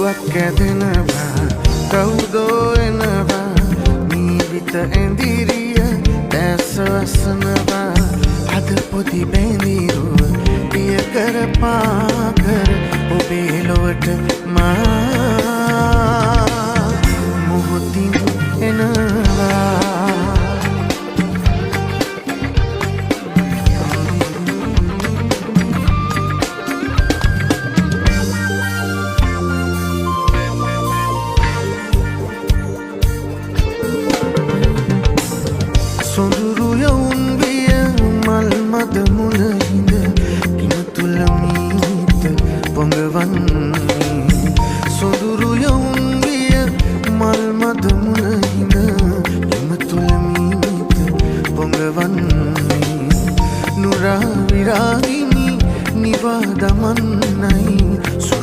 රුවක් ඇදෙනවා කවුදෝ එනවා නීවිත ඇඳිරිය දැස වසනවා අද පොදි බැඳිරුව පිය කර පාකර ඔබේ ලොවට මා මොහොතින් එනවා සොඳුරු යවුන් විය මල් මද මුල හිඳ කිම තුල මීත පොඟවන්නේ සොඳුරු යවුන් විය මල් මද මුල හිඳ කිම තුල මීත පොඟවන්නේ නුරා විරාගිනි නිවා දමන්නයි සුරා